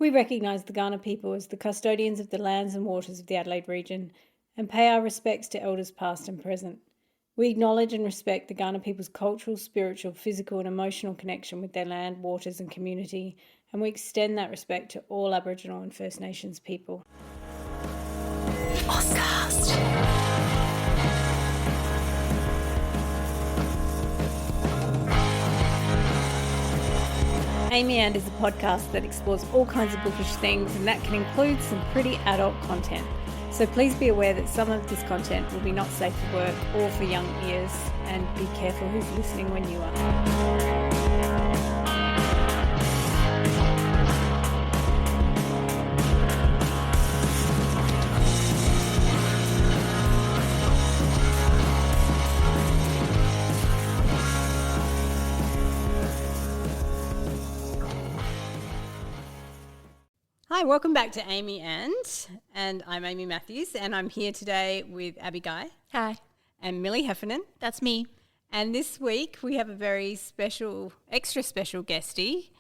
We recognise the Kaurna people as the custodians of the lands and waters of the Adelaide region and pay our respects to elders past and present. We acknowledge and respect the Kaurna people's cultural, spiritual, physical and emotional connection with their land, waters and community, and we extend that respect to all Aboriginal and First Nations people. Amy And is a podcast that explores all kinds of bookish things, and that can include some pretty adult content. So please be aware that some of this content will be not safe for work or for young ears, and be careful who's listening when you are. Hi, welcome back to Amy and I'm Amy Matthews, and I'm here today with Abby Guy. Hi. And Millie Heffernan. That's me. And this week we have a very special, extra special guestie,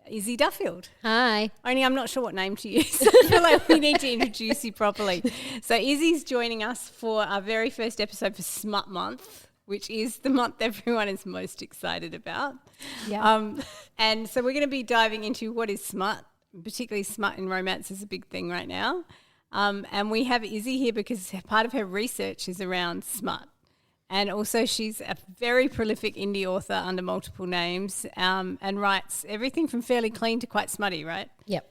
Izzie Duffield. Hi. Only I'm not sure what name to use. I feel like we need to introduce you properly. So Izzie's joining us for our very first episode for Smut Month, which is the month everyone is most excited about. Yeah. And so we're going to be diving into what is smut. Particularly smut in romance is a big thing right now. And we have Izzie here because part of her research is around smut. And also she's a very prolific indie author under multiple names and writes everything from fairly clean to quite smutty, right? Yep.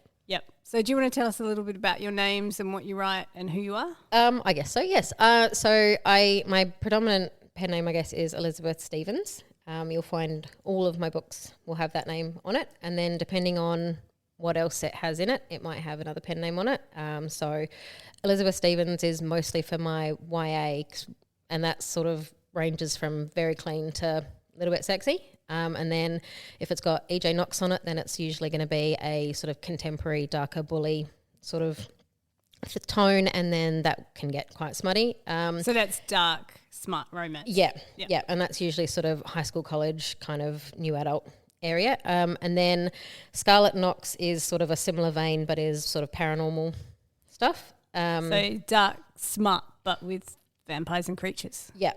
So do you want to tell us a little bit about your names and what you write and who you are? I guess so, yes. My predominant pen name, I guess, is Elizabeth Stevens. You'll find all of my books will have that name on it. And then depending on what else it has in it, it might have another pen name on it. So Elizabeth Stevens is mostly for my YA, and that sort of ranges from very clean to a little bit sexy. And then if it's got EJ Knox on it, then it's usually going to be a sort of contemporary, darker, bully sort of tone, and then that can get quite smutty. So that's dark, smut romance. Yeah, and that's usually sort of high school, college, kind of new adult area. And then Scarlet Knox is sort of a similar vein, but is sort of paranormal stuff. So dark smut, but with vampires and creatures. Yeah,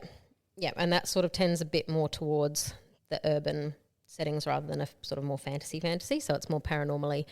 and that sort of tends a bit more towards the urban settings rather than a sort of more fantasy. So it's more paranormally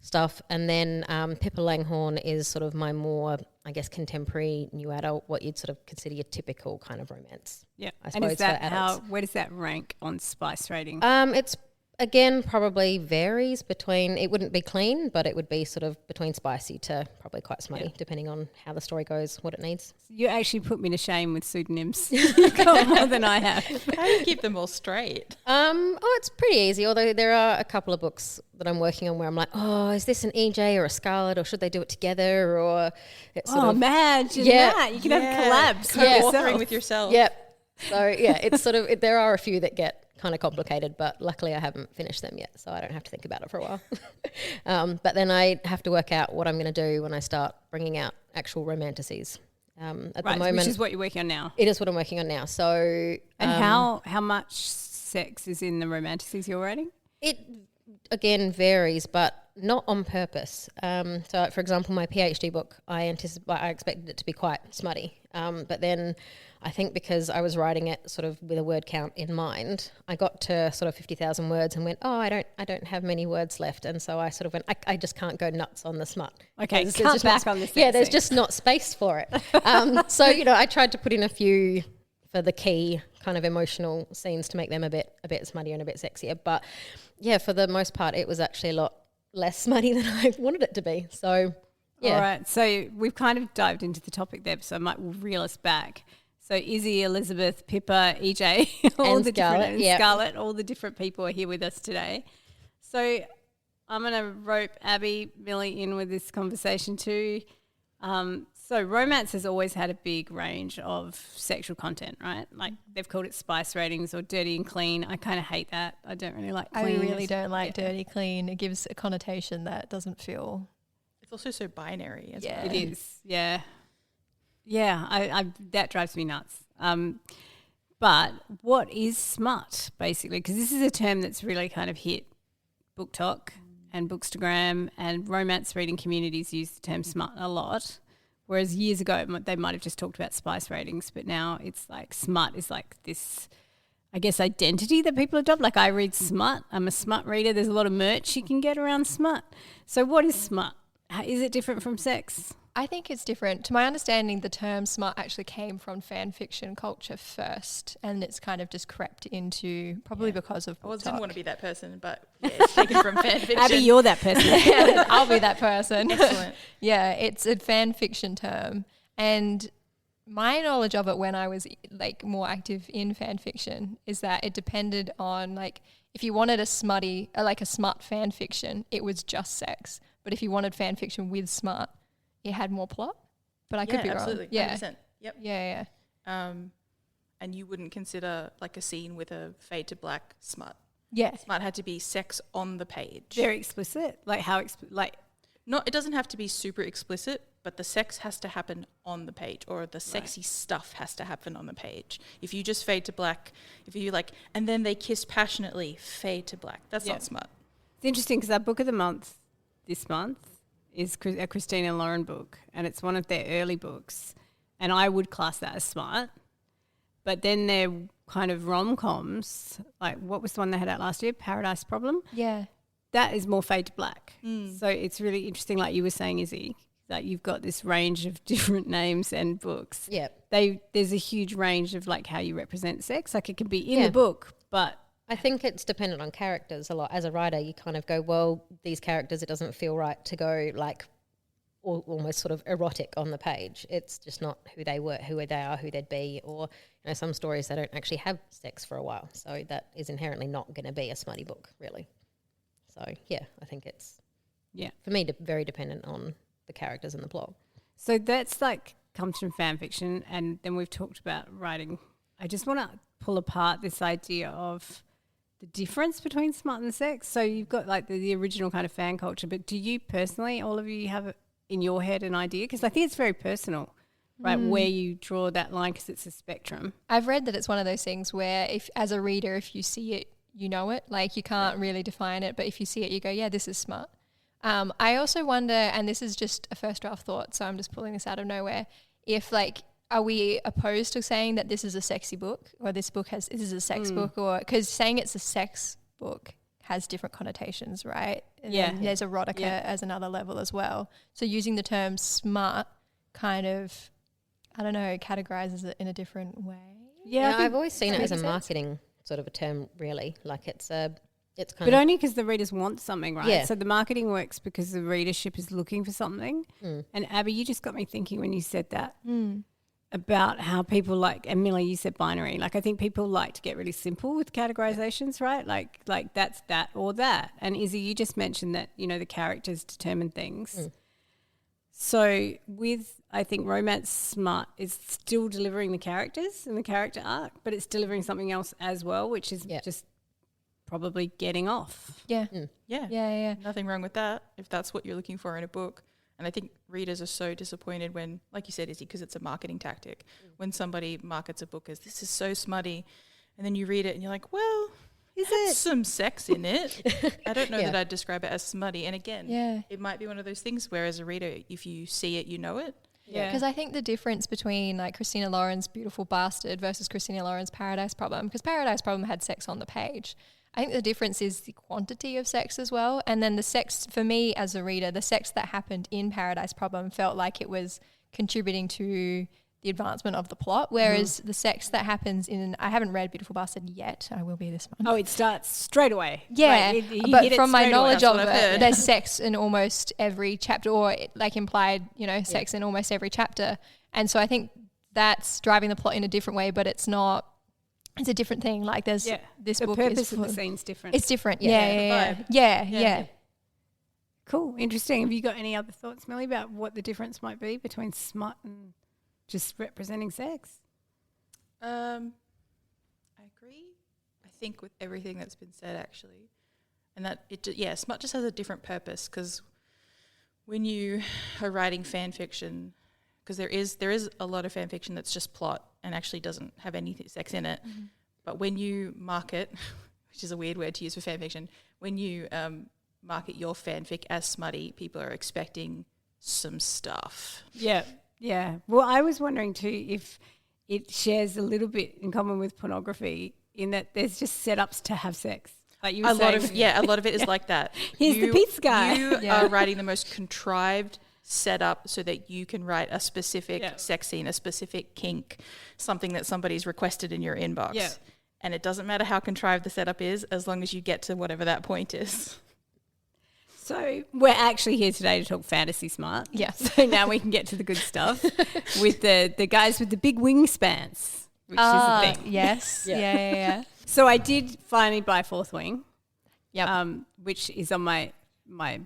stuff. And then Pippa Langhorne is sort of my more, I guess, contemporary new adult, what you'd sort of consider your typical kind of romance. Yeah, I suppose, and is that for adults. where does that rank on spice rating? It's again probably varies between, it wouldn't be clean, but it would be sort of between spicy to probably quite smutty, depending on how the story goes, what it needs. You actually put me to shame with pseudonyms. You've got more than I have. How do you keep them all straight? It's pretty easy, although there are a couple of books that I'm working on where I'm like, oh, is this an EJ or a Scarlet, or should they do it together? Or it's sort of, imagine that. You can have collabs. Co-authoring with yourself. Yep. So, it's sort of, there are a few that get kind of complicated, but luckily I haven't finished them yet, so I don't have to think about it for a while. But then I have to work out what I'm going to do when I start bringing out actual romanticises. At the moment, which is what you're working on now. It is what I'm working on now. So, and how much sex is in the romanticises you're writing? It again varies, but not on purpose. So, for example, my PhD book, I expected it to be quite smutty, but then I think because I was writing it sort of with a word count in mind, I got to sort of 50,000 words and went, I don't have many words left, and so I sort of went, I just can't go nuts on the smut. Okay, cut back on the sex. Yeah, there's just not space for it. So I tried to put in a few for the key kind of emotional scenes to make them a bit smuttier and a bit sexier. But yeah, for the most part, it was actually a lot less smutty than I wanted it to be. So yeah. All right, so we've kind of dived into the topic there, so I might reel us back. So Izzie, Elizabeth, Pippa, EJ, Scarlet, all the different people are here with us today. So I'm going to rope Abby, Millie in with this conversation too. So romance has always had a big range of sexual content, right? Like they've called it spice ratings or dirty and clean. I kind of hate that. I don't really like clean. I really don't like dirty clean. It gives a connotation that doesn't feel... It's also so binary as well. It is, yeah. Yeah, I that drives me nuts. But what is smut, basically? Because this is a term that's really kind of hit book talk and Bookstagram and romance reading communities use the term smut a lot. Whereas years ago, they might have just talked about spice ratings, but now it's like smut is like this, I guess, identity that people adopt. Like I read smut. I'm a smut reader. There's a lot of merch you can get around smut. So what is smut? Is it different from sex? I think it's different. To my understanding, the term smut actually came from fan fiction culture first, and it's kind of just crept into probably because of I book didn't talk. want to be that person, but yeah, it's taken from fan fiction. Abby, you're that person. Yeah, I'll be that person. Excellent. Yeah, it's a fan fiction term, and my knowledge of it when I was like more active in fan fiction is that it depended on like if you wanted a smutty, like a smut fan fiction, it was just sex. But if you wanted fan fiction with smut, it had more plot. But I could be absolutely. wrong. Yeah, 100%. Yep. yeah. And you wouldn't consider like a scene with a fade to black smut. Yeah. Smut had to be sex on the page. Very explicit. Like how It doesn't have to be super explicit, but the sex has to happen on the page, or the sexy stuff has to happen on the page. If you just fade to black, if you like, and then they kiss passionately, fade to black. That's not smut. It's interesting because our book of the month this month is a Christina Lauren book, and it's one of their early books, and I would class that as smut. But then they're kind of rom-coms, like what was the one they had out last year, Paradise Problem? Yeah. That is more fade to black. So it's really interesting, like you were saying, Izzie, that you've got this range of different names and books. Yeah. There's a huge range of like how you represent sex. Like it can be in the book, but I think it's dependent on characters a lot. As a writer, you kind of go, well, these characters, it doesn't feel right to go like almost sort of erotic on the page. It's just not who they were, who they are, who they'd be. Or, you know, some stories they don't actually have sex for a while. So that is inherently not going to be a smutty book, really. So, yeah, I think it's, for me, very dependent on the characters and the plot. So that's like comes from fan fiction, and then we've talked about writing. I just want to pull apart this idea of the difference between smut and sex. So you've got like the original kind of fan culture, but do you personally, all of you, have in your head an idea? Because I think it's very personal, right, where you draw that line, because it's a spectrum. I've read that it's one of those things where if as a reader, if you see it, you know it. Like you can't really define it, but if you see it, you go, yeah, this is smut. I also wonder, and this is just a first draft thought, so I'm just pulling this out of nowhere, if like, are we opposed to saying that this is a sexy book, or this is a sex book, or because saying it's a sex book has different connotations, right? And then there's erotica as another level as well. So using the term smut kind of, I don't know, categorizes it in a different way. Yeah, I've always seen it as a marketing sort of a term, really. Like it's kind but only because the readers want something, right? Yeah. So the marketing works because the readership is looking for something. And Abby, you just got me thinking when you said that about how people like, and Millie, you said binary. Like I think people like to get really simple with categorizations, right? Like that's that or that. And Izzie, you just mentioned that, you know, the characters determine things. So with, I think romance smut is still delivering the characters and the character arc, but it's delivering something else as well, which is just probably getting off. Yeah. Yeah. Nothing wrong with that if that's what you're looking for in a book. And I think readers are so disappointed when, like you said, Izzie, because it's a marketing tactic, when somebody markets a book as this is so smutty, and then you read it and you're like, well, there's some sex in it. I don't know that I'd describe it as smutty. And again, it might be one of those things where as a reader, if you see it, you know it. Yeah. Because I think the difference between like Christina Lauren's Beautiful Bastard versus Christina Lauren's Paradise Problem, because Paradise Problem had sex on the page, I think the difference is the quantity of sex as well. And then the sex, for me as a reader, the sex that happened in Paradise Problem felt like it was contributing to the advancement of the plot, whereas the sex that happens in, I haven't read Beautiful Bastard yet, I will be this month. Oh, it starts straight away. Yeah, like but from my knowledge of it, there's sex in almost every chapter, or like implied, you know, sex in almost every chapter. And so I think that's driving the plot in a different way, but it's not, it's a different thing. Like there's this book is... The purpose of the scene's different. It's different, yeah. Cool, interesting. Have you got any other thoughts, Millie, about what the difference might be between smut and just representing sex? I agree, I think, with everything that's been said, actually. And that, smut just has a different purpose, because when you are writing fan fiction, because there is a lot of fan fiction that's just plot and actually doesn't have any sex in it. But when you market, which is a weird word to use for fan fiction, when you market your fanfic as smutty, people are expecting some stuff. Yeah. Yeah. Well, I was wondering too if it shares a little bit in common with pornography in that there's just setups to have sex. Like you were saying. A lot of it is like that. Here's the pizza guy. You are writing the most contrived setup so that you can write a specific sex scene, a specific kink, something that somebody's requested in your inbox. Yeah. And it doesn't matter how contrived the setup is as long as you get to whatever that point is. So we're actually here today to talk fantasy smart. Yes. So now we can get to the good stuff with the guys with the big wingspans, which is a thing. Yes. Yeah. So I did finally buy Fourth Wing, which is on my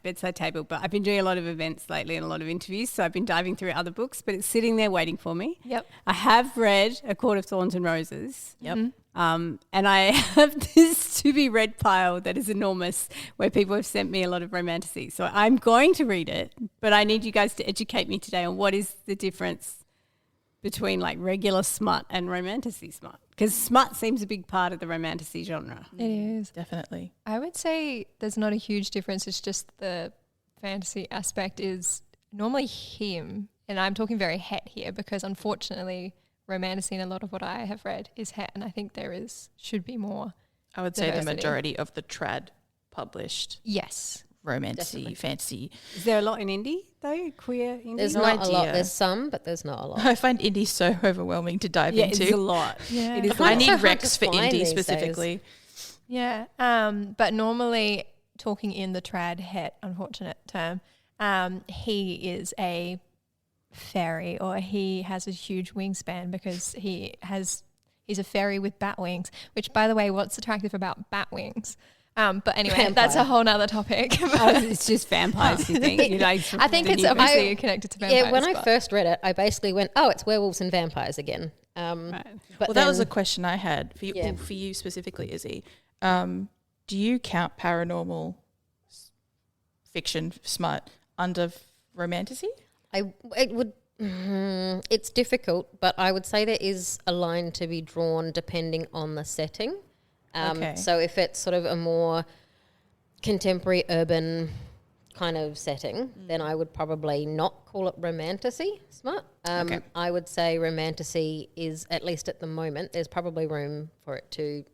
bedside table, but I've been doing a lot of events lately and a lot of interviews, so I've been diving through other books, but it's sitting there waiting for me. Yep. I have read A Court of Thorns and Roses. Yep. And I have this to-be-read pile that is enormous where people have sent me a lot of romantasy. So I'm going to read it, but I need you guys to educate me today on what is the difference between like regular smut and romantasy smut. Because smut seems a big part of the romantasy genre. It is. Definitely. I would say there's not a huge difference. It's just the fantasy aspect is normally him. And I'm talking very het here because unfortunately romantasy in a lot of what I have read is het. And I think should be more I would say the majority of the trad published. Yes. Romantasy, fantasy. Is there a lot in indie though? Queer indie? There's not a lot. There's some, but there's not a lot. I find indie so overwhelming to dive into. It's a lot. Yeah. It is I need Rex for indie specifically. Days. Yeah. But normally talking in the trad het, unfortunate term, he is a fairy or he has a huge wingspan because he's a fairy with bat wings, which by the way, what's attractive about bat wings? But anyway, that's a whole nother topic. It's just vampires, you think? I think it's obviously connected to vampires. Yeah, when I first read it, I basically went, oh, it's werewolves and vampires again. Right. But that was a question I had for you, for you specifically, Izzie. Do you count paranormal fiction smut under romantasy? It's difficult, but I would say there is a line to be drawn depending on the setting. So if it's sort of a more contemporary urban kind of setting, then I would probably not call it romantasy smut. I would say romantasy is, at least at the moment, there's probably room for it to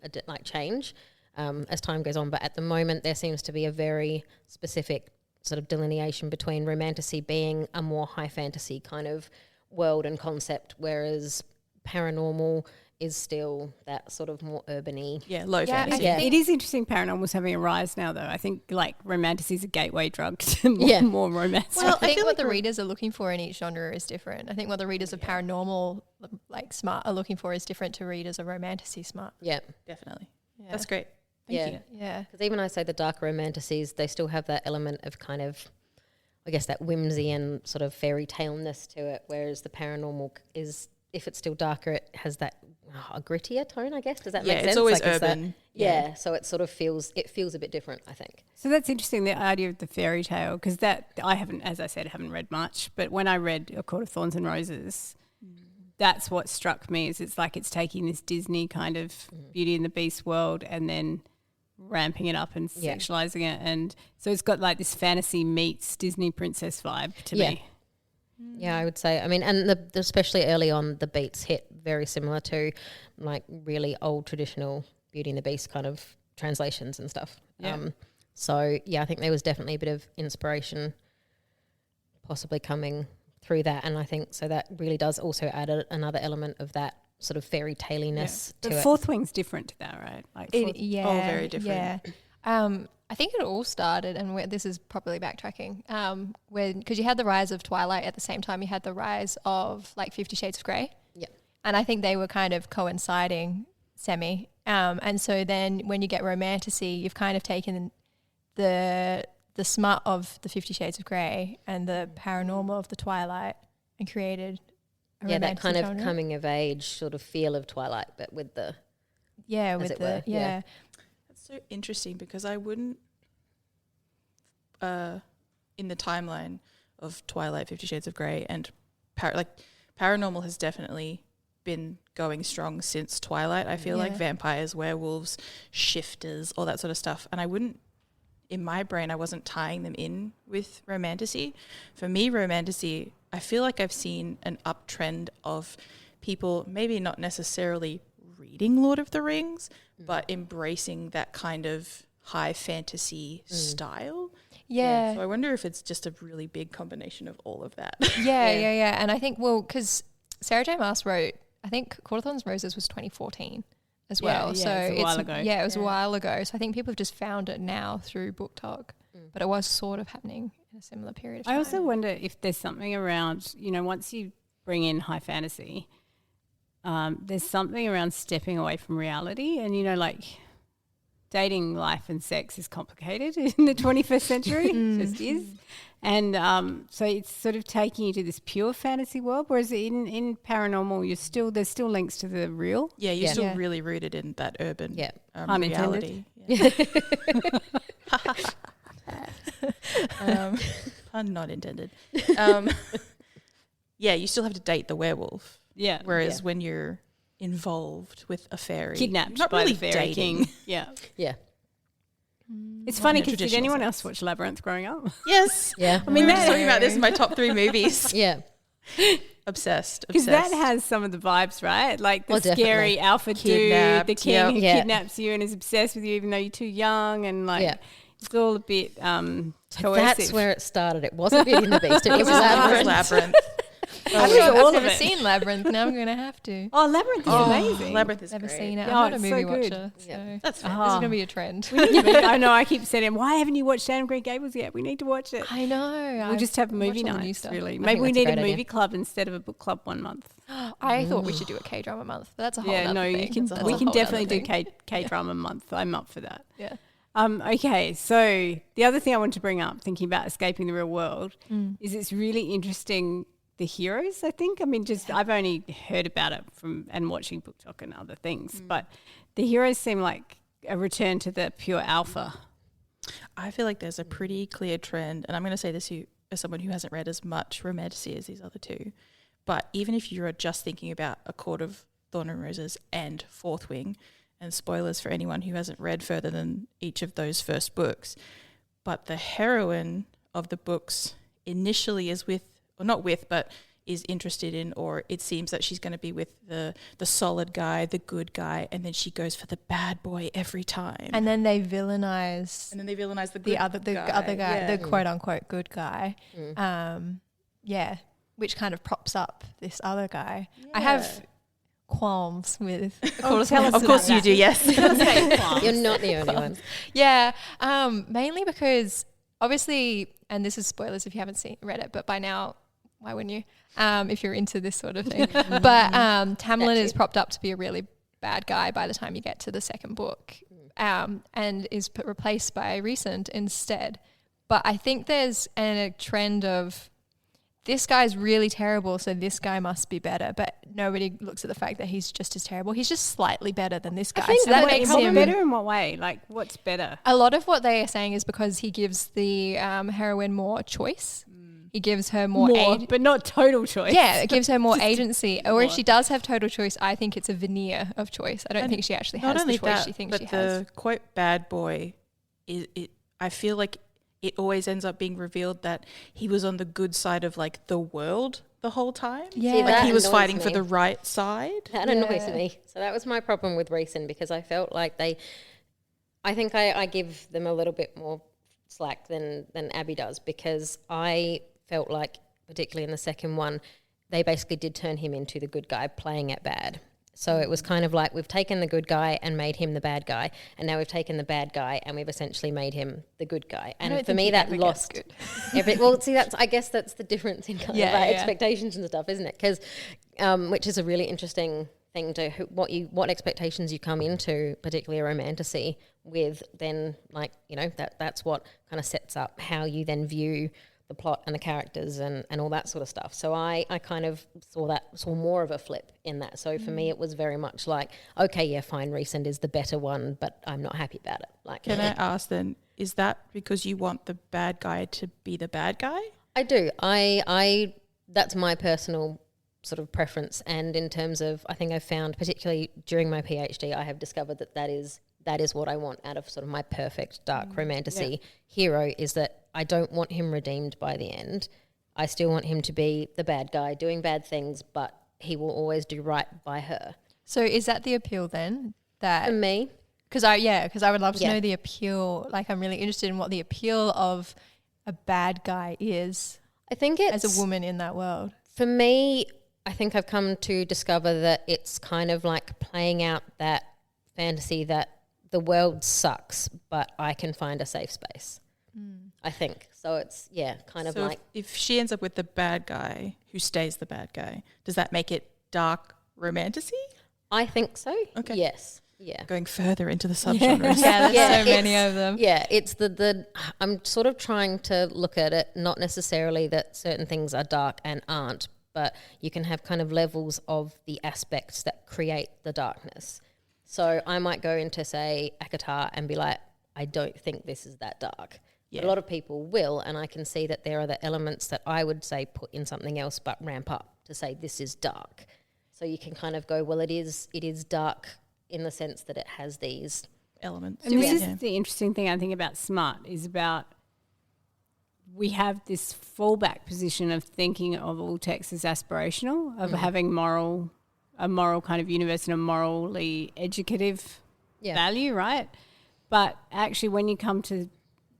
change as time goes on. But at the moment, there seems to be a very specific sort of delineation between romantasy being a more high fantasy kind of world and concept, whereas paranormal is still that sort of more urban-y. Yeah, low fantasy. It is interesting paranormal's having a rise now, though. I think, romantasy is a gateway drug to more romance. Well, I think what the readers are looking for in each genre is different. I think what the readers of paranormal, smart, are looking for is different to readers of romantasy smart. Yeah. Definitely. Yeah. That's great. Thank you. Yeah. Because even I say the darker romantasies, they still have that element of kind of, I guess, that whimsy and sort of fairy tale-ness to it, whereas the paranormal is, if it's still darker, it has that a grittier tone, I guess. Does that make sense? Yeah, it's always urban. So it sort of feels a bit different, I think. So that's interesting, the idea of the fairy tale, because that I haven't, as I said, haven't read much, but when I read A Court of Thorns and Roses, that's what struck me, is it's like it's taking this Disney kind of Beauty and the Beast world and then ramping it up and sexualizing it, and so it's got like this fantasy meets Disney princess vibe to me. Yeah, I would say. I mean, and especially early on, the beats hit very similar to like really old traditional Beauty and the Beast kind of translations and stuff. Yeah. I think there was definitely a bit of inspiration possibly coming through that, and I think so that really does also add another element of that sort of fairy tailiness to it. The Fourth Wing's different to that, right? Very different. Yeah. I think it all started, and this is probably backtracking, because you had the rise of Twilight at the same time you had the rise of 50 Shades of Grey. Yeah. And I think they were kind of coinciding semi. And so then when you get romantasy, you've kind of taken the smut of the 50 Shades of Grey and the paranormal of the Twilight and created a that kind genre. of coming of age sort of feel of Twilight, but with the That's so interesting because I wouldn't in the timeline of Twilight, 50 Shades of Grey, and paranormal has definitely been going strong since Twilight. I feel like vampires, werewolves, shifters, all that sort of stuff. And I wouldn't in my brain, I wasn't tying them in with romantasy. For me, romantasy, I feel like I've seen an uptrend of people maybe not necessarily reading Lord of the Rings, but embracing that kind of high fantasy style. Yeah. So I wonder if it's just a really big combination of all of that. Yeah. And I think, well, because Sarah J. Maas wrote, I think Court of Thorns and Roses was 2014 as well. Yeah, so it's a while ago. Yeah, it was a while ago. So I think people have just found it now through Book Talk. But it was sort of happening in a similar period of time. I also wonder if there's something around, once you bring in high fantasy, there's something around stepping away from reality. And, like dating, life and sex is complicated in the 21st century. It just is. And so it's sort of taking you to this pure fantasy world, whereas in paranormal, there's still links to the real. Yeah, you're still really rooted in that urban reality. Pun not intended. You still have to date the werewolf. Yeah. Whereas when you're involved with a fairy, kidnapped not by really the fairy dating. king. Yeah. Yeah. It's funny because did anyone else watch Labyrinth growing up? Yes. Yeah. I mean, we were just talking about this in my top 3 movies. Yeah. Obsessed. Because that has some of the vibes, right? Like the scary definitely. alpha Kidnapped, dude, the king who Yeah. kidnaps you and is obsessed with you even though you're too young, and it's all a bit coercive. That's where it started. It wasn't Beauty and the Beast. It was Labyrinth. I've never seen Labyrinth. Now I'm going to have to. Oh, Labyrinth is amazing. Labyrinth is Never great. seen it. Oh, I'm not a it's movie so good. watcher. So That's fair. this is going to be a trend. I know. I keep saying, why haven't you watched Anne of Green Gables yet? We need to watch it. I know. We'll just have movie watch all the new nights, stuff. really. I Maybe think we that's a need a great movie idea. club instead of a book club one month. I thought we should do a K-drama month, but that's a whole Yeah, other no, thing. you can. That's a We can whole definitely other do thing. K-drama month. I'm up for that. Yeah. Okay, so the other thing I want to bring up, thinking about escaping the real world, is it's really interesting, the heroes, I think. I mean, I've only heard about it and watching Book Talk and other things, but the heroes seem like a return to the pure alpha. I feel like there's a pretty clear trend, and I'm going to say this as someone who hasn't read as much romantasy as these other two, but even if you're just thinking about A Court of Thorn and Roses and Fourth Wing, and spoilers for anyone who hasn't read further than each of those first books, but the heroine of the books initially is is interested in, or it seems that she's going to be with the solid guy, the good guy, and then she goes for the bad boy every time. And then they villainize the other guy, the quote unquote good guy. Which kind of props up this other guy. Yeah. I have qualms with. Of course you do. Yes. You're not the only one. Yeah, mainly because obviously, and this is spoilers if you haven't read it, but by now, why wouldn't you? If you're into this sort of thing. But Tamlin is propped up to be a really bad guy by the time you get to the second book, and is replaced by Rhysand instead. But I think there's a trend of this guy's really terrible, so this guy must be better. But nobody looks at the fact that he's just as terrible. He's just slightly better than this guy. So that makes him better in what way? Like, what's better? A lot of what they are saying is because he gives the heroine more choice. He gives her more but not total choice. Yeah, it gives her more agency. Or if she does have total choice, I think it's a veneer of choice. I don't think she actually has the choice she thinks she has. But the quote bad boy, I feel like it always ends up being revealed that he was on the good side of like the world the whole time. Yeah. See, like he was fighting for the right side. That annoys me. So that was my problem with Rhysand, because I felt like I think I give them a little bit more slack than Abby does, because I felt like, particularly in the second one, they basically did turn him into the good guy playing it bad. So it was kind of like, we've taken the good guy and made him the bad guy, and now we've taken the bad guy and we've essentially made him the good guy. And for me, that lost well, see, I guess that's the difference in kind of our expectations and stuff, isn't it? Because which is a really interesting thing to what expectations you come into, particularly a romantasy, with. Then, like, that's what kind of sets up how you then view the plot and the characters and all that sort of stuff. So I kind of saw more of a flip in that. So for me, it was very much like, okay, yeah, fine, Rhysand is the better one, but I'm not happy about it. Like, can I ask then, is that because you want the bad guy to be the bad guy? I do. I that's my personal sort of preference. And in terms of, I think I've found, particularly during my PhD, I have discovered that that is what I want out of sort of my perfect dark romantasy hero, is that I don't want him redeemed by the end. I still want him to be the bad guy doing bad things, but he will always do right by her. So is that the appeal then? That For me? Because I would love to know the appeal. Like, I'm really interested in what the appeal of a bad guy is. I think it's... as a woman in that world. For me, I think I've come to discover that it's kind of like playing out that fantasy that the world sucks, but I can find a safe space. I think. So it's, kind of like... If she ends up with the bad guy who stays the bad guy, does that make it dark romantasy? I think so. Okay. Yes. Yeah. Going further into the subgenres. There's so many of them. Yeah, it's the I'm sort of trying to look at it, not necessarily that certain things are dark and aren't, but you can have kind of levels of the aspects that create the darkness. So I might go into, say, ACOTAR and be like, I don't think this is that dark. Yeah. But a lot of people will, and I can see that there are the elements that I would say put in something else but ramp up to say this is dark. So you can kind of go, well, it is dark in the sense that it has these elements. And this is the interesting thing I think about Smut is about we have this fallback position of thinking of all text as aspirational, of having a moral kind of universe and a morally educative value, right? But actually when you come to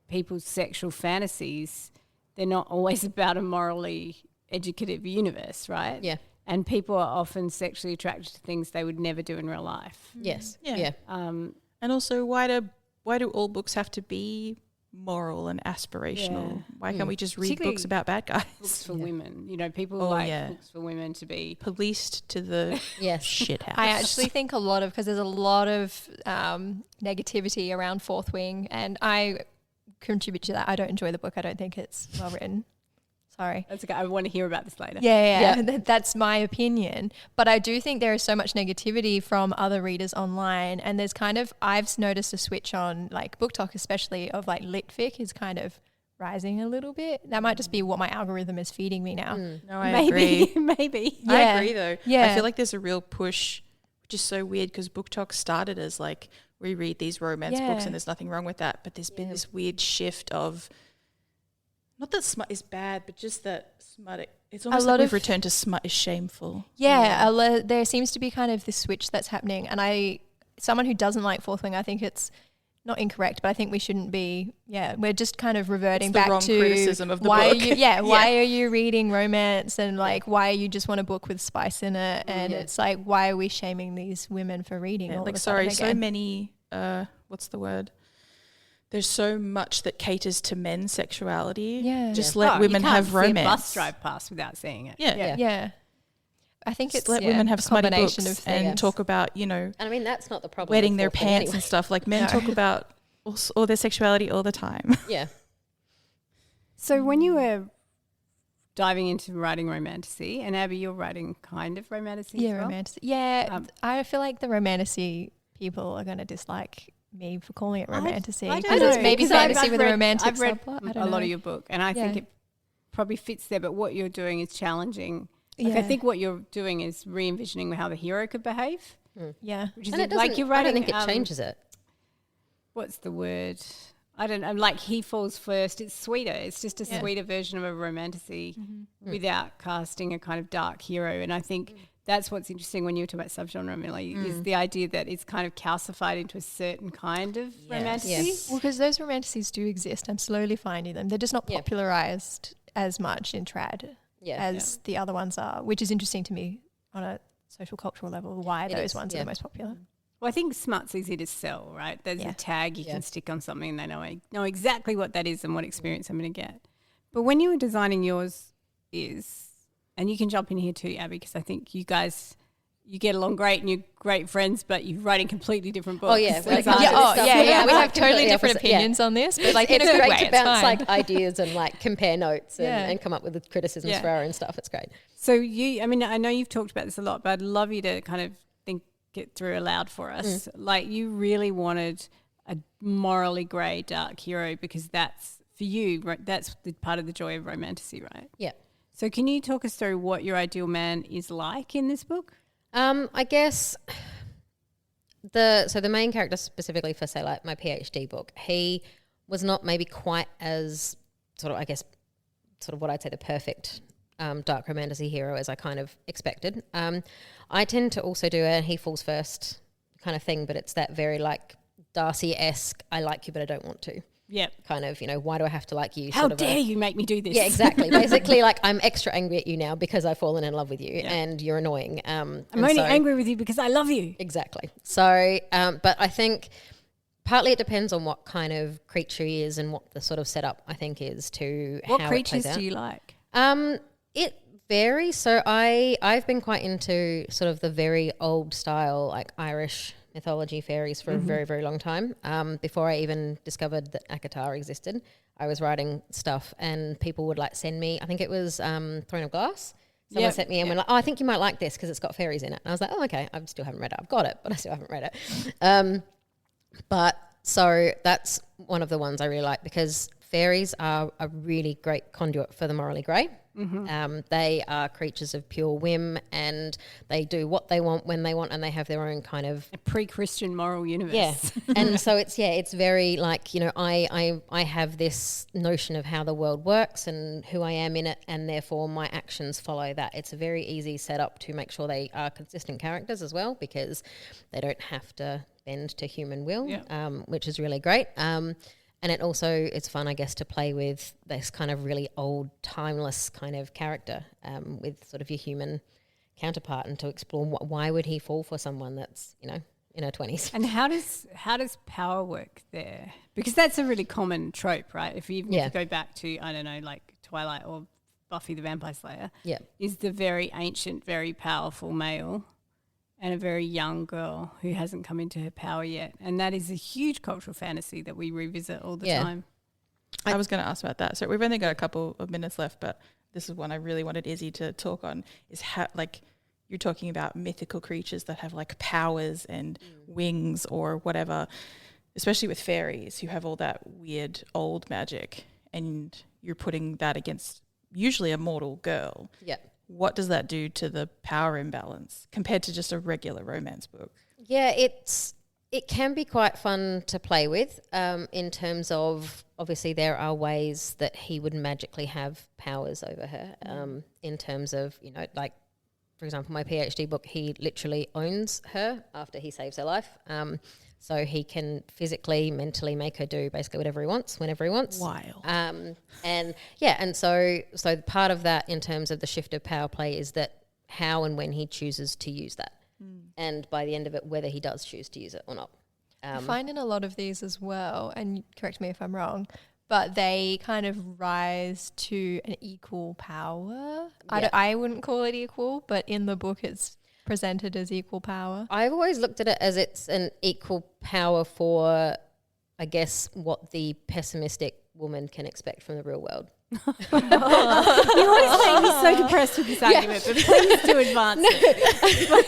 people's sexual fantasies, they're not always about a morally educative universe, right? Yeah. And people are often sexually attracted to things they would never do in real life. Yes. Yeah. And also, why do all books have to be moral and aspirational? Yeah. Why can't we just read books about bad guys? Books for women. You know, people books for women to be policed to the shit house. I actually think because there's a lot of negativity around Fourth Wing, and I contribute to that. I don't enjoy the book. I don't think it's well written. Sorry. That's okay. I want to hear about this later. Yeah. That's my opinion. But I do think there is so much negativity from other readers online, and there's I've noticed a switch on like BookTok especially of like litfic is kind of rising a little bit. That might just be what my algorithm is feeding me now. No, I agree. Maybe. Yeah. I agree though. Yeah. I feel like there's a real push, which is so weird because BookTok started as like we read these romance books and there's nothing wrong with that, but there's been this weird shift of not that smut is bad, but just that smut, it's almost like we've returned to smut is shameful. Yeah, there seems to be kind of this switch that's happening. And someone who doesn't like Fourth Wing, I think it's not incorrect, but I think we shouldn't be, we're just kind of reverting back wrong to criticism of the why book. Why are you reading romance and like why you just want a book with spice in it? And it's like, why are we shaming these women for reading all of a sudden again? So many, what's the word? There's so much that caters to men's sexuality. Yeah. Just let women have romance. You can't see a bus drive past without seeing it. Yeah. I think it's let women have smutty books of and talk about, And I mean, that's not the problem. Wetting their pants and stuff. Like men talk about all their sexuality all the time. Yeah. So when you were diving into writing romantasy, and Abby, you're writing kind of romantasy as well? Romantasy. Yeah. I feel like the romantasy people are going to dislike me for calling it romantasy. I don't know. Maybe fantasy with a romantic I've read subplot. a lot of your book, and I think it probably fits there, but what you're doing is challenging. Like I think what you're doing is re-envisioning how the hero could behave. Yeah. Which is and like you're writing, I don't think it changes it. What's the word? I don't know. Like he falls first. It's sweeter. It's just a sweeter version of a romantasy without casting a kind of dark hero. And I think that's what's interesting when you were talking about subgenre, Millie, is the idea that it's kind of calcified into a certain kind of romantasy. Yes. Well, because those romantasies do exist. I'm slowly finding them. They're just not popularized as much in trad as the other ones are, which is interesting to me on a social cultural level, why those ones are the most popular. Well, I think Smut's easy to sell, right? There's a tag you can stick on something and they know exactly what that is and what experience I'm going to get. But when you were designing yours and you can jump in here too, Abby, because I think you guys, you get along great and you're great friends, but you're writing completely different books. Oh, yeah. We have totally different opinions on this, but like it's in a good great way, to bounce like ideas and like compare notes and come up with criticisms for our own stuff. It's great. So I know you've talked about this a lot, but I'd love you to kind of think it through aloud for us. Like you really wanted a morally grey dark hero because that's, for you, that's the part of the joy of romantasy, right? Yeah. So can you talk us through what your ideal man is like in this book? I guess the main character specifically for, say, like my PhD book, he was not maybe quite as sort of, I guess, sort of what I'd say the perfect dark romantasy hero as I kind of expected. I tend to also do a he falls first kind of thing, but it's that very like Darcy-esque, I like you but I don't want to. Yep. Kind of, why do I have to like you? How dare you make me do this? Yeah, exactly. Basically, like, I'm extra angry at you now because I've fallen in love with you and you're annoying. I'm only angry with you because I love you. Exactly. So, but I think partly it depends on what kind of creature he is and what the sort of setup, I think, is to what how creatures it plays out. do you like? It varies. So I've been quite into sort of the very old style, like Irish mythology fairies for a very, very long time. Before I even discovered that Akatar existed, I was writing stuff and people would like send me, I think it was Throne of Glass. Someone sent me and went like, I think you might like this because it's got fairies in it. And I was like, oh, okay, I still haven't read it. I've got it, but I still haven't read it. But so that's one of the ones I really like because fairies are a really great conduit for the morally grey. They are creatures of pure whim and they do what they want when they want and they have their own kind of a pre-Christian moral universe. Yeah. And so it's very like, I have this notion of how the world works and who I am in it and therefore my actions follow that. It's a very easy setup to make sure they are consistent characters as well because they don't have to bend to human will, which is really great. And it's fun, I guess, to play with this kind of really old, timeless kind of character with sort of your human counterpart and to explore why would he fall for someone that's, in her 20s. And how does power work there? Because that's a really common trope, right? If you go back to, I don't know, like Twilight or Buffy the Vampire Slayer, is the very ancient, very powerful male and a very young girl who hasn't come into her power yet. And that is a huge cultural fantasy that we revisit all the time. I was going to ask about that. So we've only got a couple of minutes left, but this is one I really wanted Izzie to talk on, is how, like, you're talking about mythical creatures that have, like, powers and wings or whatever, especially with fairies who have all that weird old magic, and you're putting that against usually a mortal girl. Yeah. What does that do to the power imbalance compared to just a regular romance book? Yeah, it can be quite fun to play with in terms of, obviously there are ways that he would magically have powers over her in terms of, like, for example, my PhD book, he literally owns her after he saves her life. So he can physically, mentally make her do basically whatever he wants, whenever he wants. Wild. And so part of that in terms of the shift of power play is that how and when he chooses to use that. And by the end of it, whether he does choose to use it or not. I find in a lot of these as well, and correct me if I'm wrong, but they kind of rise to an equal power. Yeah. I wouldn't call it equal, but in the book it's presented as equal power. I've always looked at it as it's an equal power for, I guess, what the pessimistic woman can expect from the real world. You always make me so depressed with this argument, but please do advance it.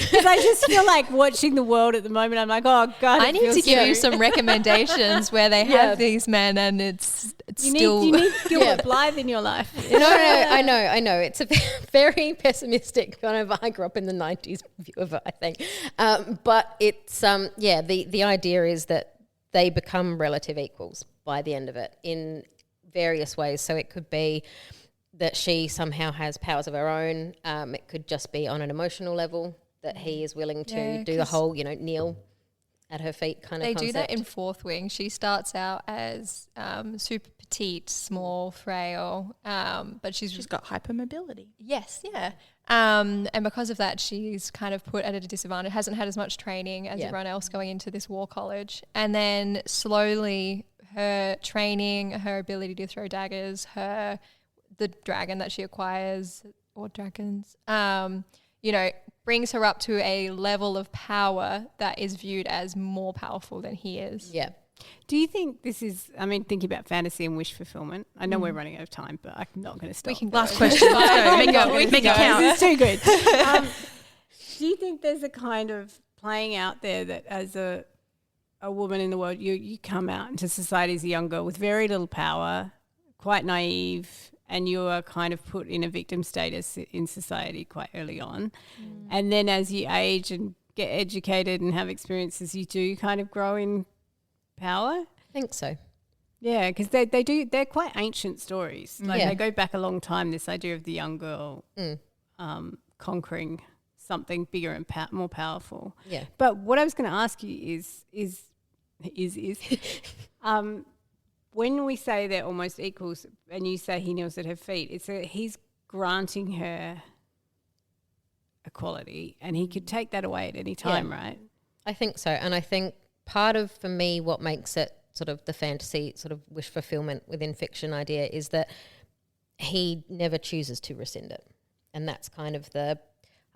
Because I just feel like watching the world at the moment, I'm like, oh God, I need to give you some recommendations where they have these men and it's still... You need Gilbert Blythe in your life. No, I know. It's a very pessimistic kind of, I grew up in the 90s view of it, I think. But it's, the idea is that they become relative equals by the end of it in various ways. So it could be that she somehow has powers of her own. It could just be on an emotional level that he is willing to do the whole, kneel at her feet kind of concept. They do that in Fourth Wing. She starts out as super petite, small, frail, but she's got hypermobility. Yes, yeah. And because of that, she's kind of put at a disadvantage, hasn't had as much training as everyone else going into this war college. And then slowly her training, her ability to throw daggers, the dragon that she acquires, or dragons, brings her up to a level of power that is viewed as more powerful than he is. Yeah. Do you think this is, thinking about fantasy and wish fulfillment, I know we're running out of time, but I'm not going to stop. Last question. Let's go. Make it count. It's too good. Do you think there's a kind of playing out there that as a woman in the world, you come out into society as a young girl with very little power, quite naive, and you are kind of put in a victim status in society quite early on. And then as you age and get educated and have experiences, you do kind of grow in power. I think so. Yeah, because they're quite ancient stories. Like they go back a long time, this idea of the young girl conquering something bigger and more powerful. Yeah. But what I was going to ask you is when we say they're almost equals and you say he kneels at her feet, he's granting her equality and he could take that away at any time, right? I think so. And I think part of, for me, what makes it sort of the fantasy sort of wish fulfillment within fiction idea is that he never chooses to rescind it. And that's kind of the,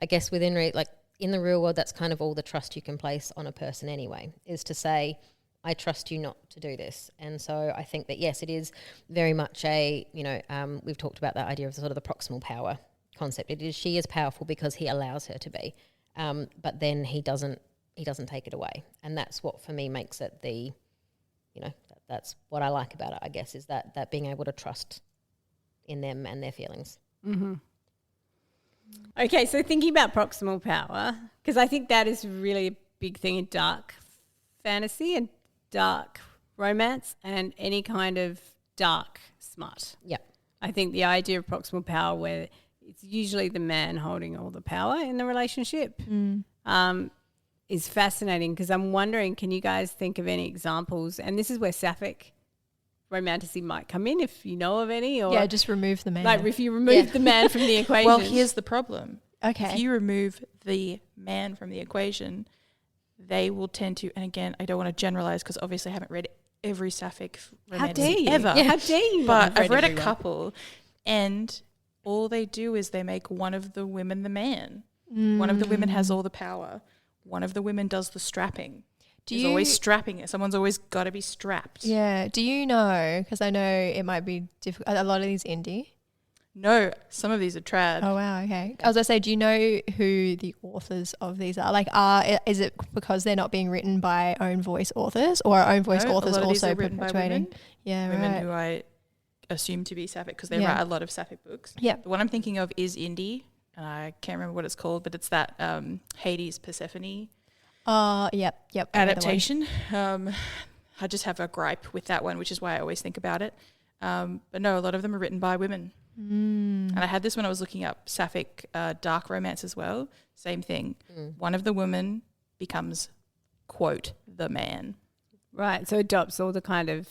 I guess within, like in the real world, that's kind of all the trust you can place on a person anyway, is to say, I trust you not to do this. And so I think that, yes, it is very much a, we've talked about that idea of sort of the proximal power concept. It is, she is powerful because he allows her to be. But then he doesn't take it away. And that's what for me makes it the, that's what I like about it, I guess, is that being able to trust in them and their feelings. Mm-hmm. Okay, so thinking about proximal power, because I think that is really a big thing in dark fantasy and dark romance and any kind of dark smut. Yeah. I think the idea of proximal power where it's usually the man holding all the power in the relationship is fascinating because I'm wondering, can you guys think of any examples? And this is where sapphic romanticy might come in if you know of any. Or just remove the man. Like if you remove the man from the equation. Well, here's the problem. Okay. If you remove the man from the equation, they will tend to, and again, I don't want to generalize because obviously I haven't read every sapphic romantic ever. Yeah. How dare you? But I've read a couple, and all they do is they make one of the women the man. One of the women has all the power. One of the women does the strapping. There's always strapping it. Someone's always got to be strapped. Yeah. Do you know, because I know it might be difficult, a lot of these indie? No, some of these are trad. Oh, wow, okay. I was going to say, do you know who the authors of these are? Like, is it because they're not being written by own voice authors or are own voice authors also perpetuating? Yeah, women who I assume to be sapphic because they write a lot of sapphic books. Yeah. The one I'm thinking of is indie. I can't remember what it's called, but it's that Hades Persephone Yep. adaptation. I just have a gripe with that one, which is why I always think about it. But no, a lot of them are written by women. And I had this when I was looking up sapphic dark romance as well. Same thing. One of the women becomes, quote, the man. Right, so adopts all the kind of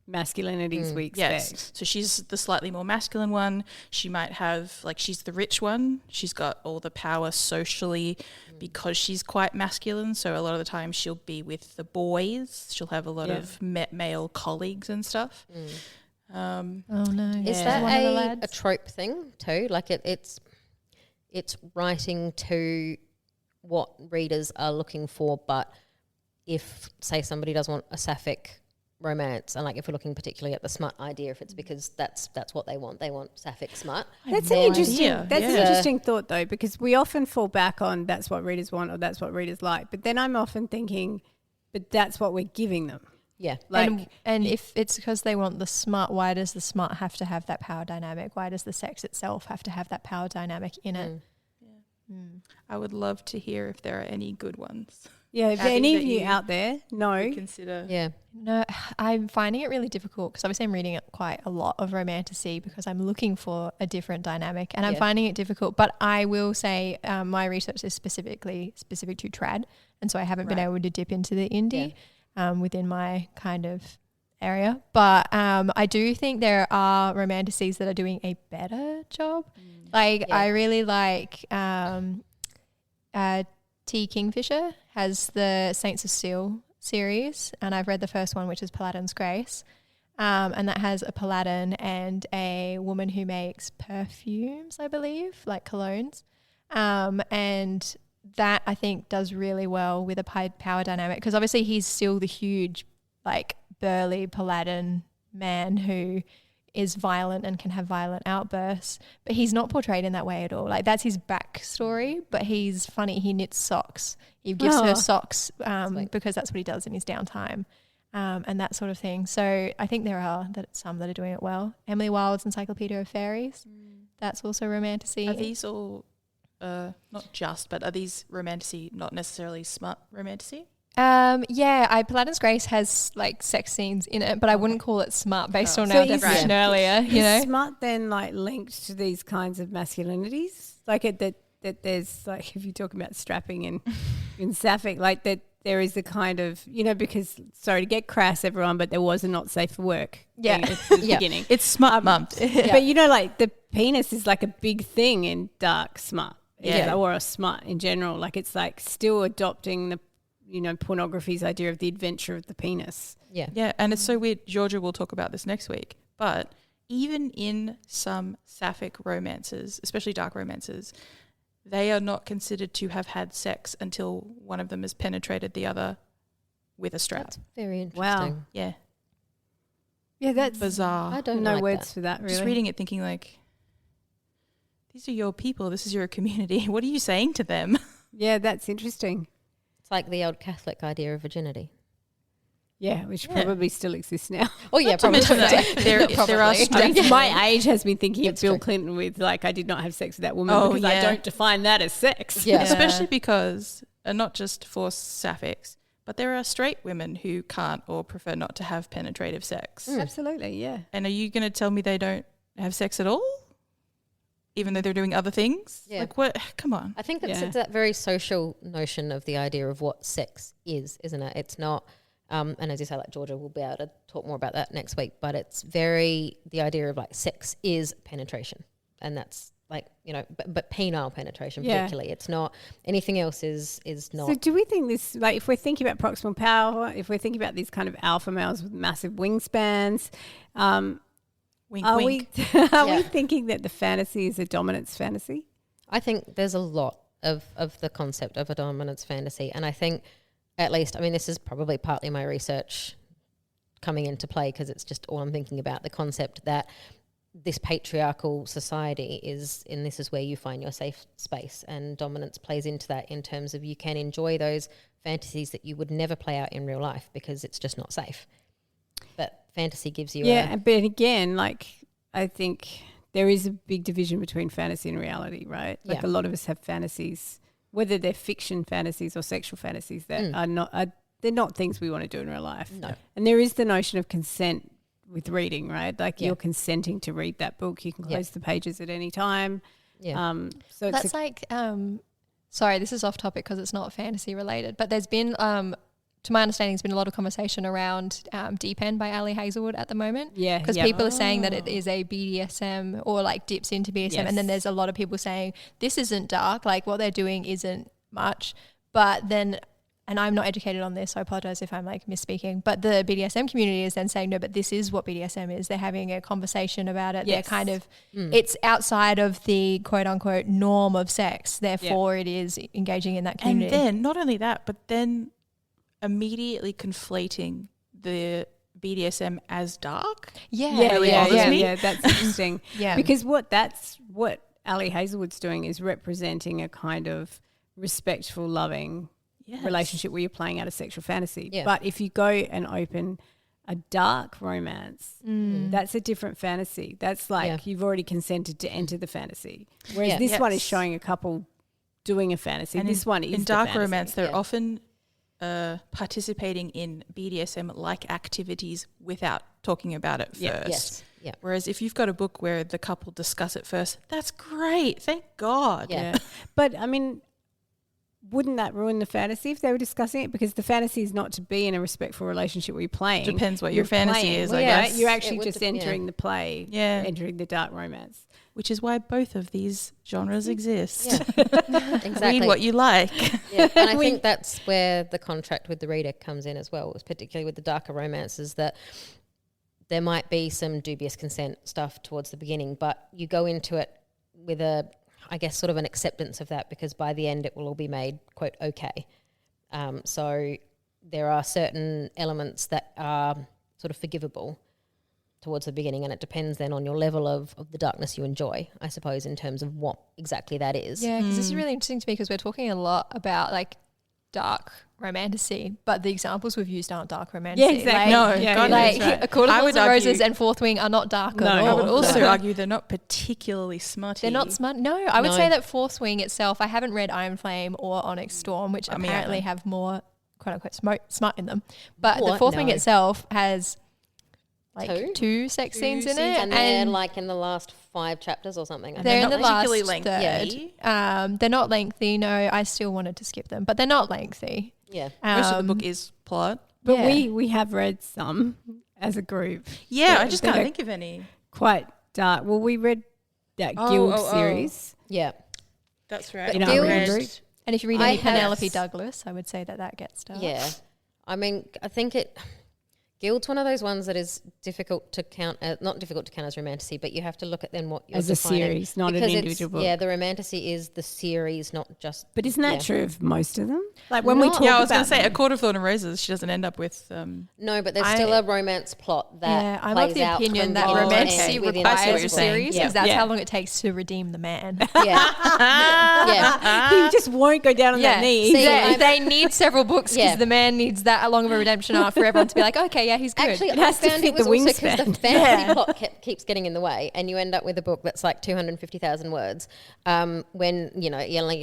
masculinities we expect. Yes, so she's the slightly more masculine one. She might have, like, she's the rich one. She's got all the power socially because she's quite masculine. So a lot of the time she'll be with the boys. She'll have a lot of male colleagues and stuff. Oh no! Is that a trope thing too? Like it's writing to what readers are looking for, but if say somebody does want a sapphic romance, and like if we're looking particularly at the smut idea, if it's because that's what they want sapphic smut. That's an interesting thought though, because we often fall back on that's what readers want or that's what readers like, but then I'm often thinking, but that's what we're giving them. Yeah. And if it's because they want the smut, why does the smut have to have that power dynamic? Why does the sex itself have to have that power dynamic in it? I would love to hear if there are any good ones. Yeah, if any of you out there know. Consider. Yeah. No, I'm finding it really difficult because obviously I'm reading quite a lot of romantasy because I'm looking for a different dynamic and I'm finding it difficult. But I will say my research is specific to trad, and so I haven't been able to dip into the indie. Within my kind of area. But I do think there are romantasies that are doing a better job. I really like T. Kingfisher has the Saints of Steel series, and I've read the first one, which is Paladin's Grace. And that has a paladin and a woman who makes perfumes, I believe, like colognes. And that I think does really well with a power dynamic because obviously he's still the huge, like burly paladin man who is violent and can have violent outbursts, but he's not portrayed in that way at all. Like that's his backstory, but he's funny. He knits socks. He gives her socks because that's what he does in his downtime, and that sort of thing. So I think there are some that are doing it well. Emily Wilde's Encyclopedia of Fairies, that's also romantasy. Are these all not just, but are these romantasy not necessarily smut romantasy? Paladin's Grace has like sex scenes in it, but I wouldn't call it smut based on our definition earlier. You know, smut then like linked to these kinds of masculinities, like that there's like if you're talking about strapping in sapphic, like that there is a kind of because sorry to get crass, everyone, but there was a not safe for work. At the beginning. It's smut month, but like the penis is like a big thing in dark smut, or a smut in general. Like it's like still adopting the pornography's idea of the adventure of the penis. Yeah, and it's so weird. Georgia will talk about this next week, but even in some sapphic romances, especially dark romances, they are not considered to have had sex until one of them has penetrated the other with a strap. That's very interesting. Wow. Yeah. Yeah, that's bizarre. I don't know like words that. for that, really. Just reading it thinking like, these are your people. This is your community. What are you saying to them? Yeah, that's interesting. It's like the old Catholic idea of virginity. Yeah, which probably still exists now. Oh yeah, probably. There are my age has been thinking of Bill Clinton with like, I did not have sex with that woman because I don't define that as sex. Yeah. Especially because, not just for sapphics, but there are straight women who can't or prefer not to have penetrative sex. Absolutely, yeah. And are you going to tell me they don't have sex at all? Even though they're doing other things? Yeah. Like what? Come on. I think it's that very social notion of the idea of what sex is, isn't it? It's not... and as you say, like Georgia will be able to talk more about that next week, but it's very the idea of like sex is penetration, and that's like but penile penetration particularly. It's not anything else. Is not. So do we think this like if we're thinking about proximal power, if we're thinking about these kind of alpha males with massive wingspans, Wink, are wink. we thinking that the fantasy is a dominance fantasy? I think there's a lot of the concept of a dominance fantasy, and I think. At least, I mean, this is probably partly my research coming into play because it's just all I'm thinking about, the concept that this patriarchal society is, and this is where you find your safe space, and dominance plays into that in terms of you can enjoy those fantasies that you would never play out in real life because it's just not safe. But fantasy gives you but again, like I think there is a big division between fantasy and reality, right? Like a lot of us have fantasies, whether they're fiction fantasies or sexual fantasies that they're not things we want to do in real life. No. And there is the notion of consent with reading, right? Like you're consenting to read that book. You can close the pages at any time. Yeah. So that's like, sorry, this is off topic because it's not fantasy related, but there's been, to my understanding, there's been a lot of conversation around Deep End by Ali Hazelwood at the moment. Yeah. Because people are saying that it is a BDSM or like dips into BDSM. Yes. And then there's a lot of people saying this isn't dark, like what they're doing isn't much. But then, and I'm not educated on this, so I apologize if I'm like misspeaking, but the BDSM community is then saying, no, but this is what BDSM is. They're having a conversation about it. Yes. They're kind of, it's outside of the quote unquote norm of sex. Therefore it is engaging in that community. And then not only that, but then immediately conflating the BDSM as dark. Yeah, that's interesting. Because what Ali Hazelwood's doing is representing a kind of respectful, loving relationship where you're playing out a sexual fantasy. Yeah. But if you go and open a dark romance, that's a different fantasy. That's like you've already consented to enter the fantasy. Whereas this one is showing a couple doing a fantasy. And this one is in dark the romance. They're often participating in BDSM-like activities without talking about it first. Yes. Yeah. Whereas if you've got a book where the couple discuss it first, that's great. Thank God. Yeah. But I mean, wouldn't that ruin the fantasy if they were discussing it? Because the fantasy is not to be in a respectful relationship where you're playing. Depends what your fantasy is, I guess. guess. You're actually just entering the play, entering the dark romance. Which is why both of these genres exist. Yeah. Exactly. Read what you like. Yeah. And I think that's where the contract with the reader comes in as well, particularly with the darker romances, that there might be some dubious consent stuff towards the beginning, but you go into it with I guess sort of an acceptance of that, because by the end it will all be made, quote, okay. So there are certain elements that are sort of forgivable towards the beginning, and it depends then on your level of the darkness you enjoy, I suppose, in terms of what exactly that is. Yeah, because this is really interesting to me because we're talking a lot about like dark romantasy, but the examples we've used aren't dark romantasy. Yeah, exactly. A Court of I Thorns would and Roses argue- and Fourth Wing are not dark No. at all. I would also argue they're not particularly smutty. They're not smart. No, I would No. say that Fourth Wing itself, I haven't read Iron Flame or Onyx Storm, which I mean, apparently yeah. have more quote unquote smart in them. But the What? Fourth Wing No. itself has like Two? two sex scenes in it. And they're like in the last 5 chapters or something. I they're in think. the not last particularly third. lengthy. They're not lengthy. No, I still wanted to skip them, but they're not lengthy. Yeah. Most of the book is plot. But Yeah. we have read some as a group. Yeah, that- I just that can't are think of any. Quite dark. Well, we read that Oh, Guild oh, oh. series. Yeah. That's right. In our Guild- read group. And if you read I any have- Penelope Douglas, I would say that gets dark. Yeah. I mean, I think Guild's one of those ones that is difficult to count, not difficult to count as romantasy, but you have to look at then what you're As a defining. series, not an Because individual book. Yeah, the romantasy is the series, not just. But isn't that yeah. true of most of them? Like when we Not- talk Yeah, I was going about to say, A them. Court of Thorns and Roses, she doesn't end up with... No, but there's still a romance plot that Yeah, I plays love the out opinion from that beginning to romantasy end within I see what requires you're a saying. series Yeah. because that's Yeah. how long it takes to redeem the man. Yeah. Yeah. He just won't go down on that knee. See, yeah, I'm- they need several books because Yeah. the man needs that long of a redemption arc for everyone to be like, okay, yeah, he's good. Actually, It I has to found fit it was the also because the wingspan. fantasy plot keeps getting in the way, and you end up with a book that's like 250,000 words. When you're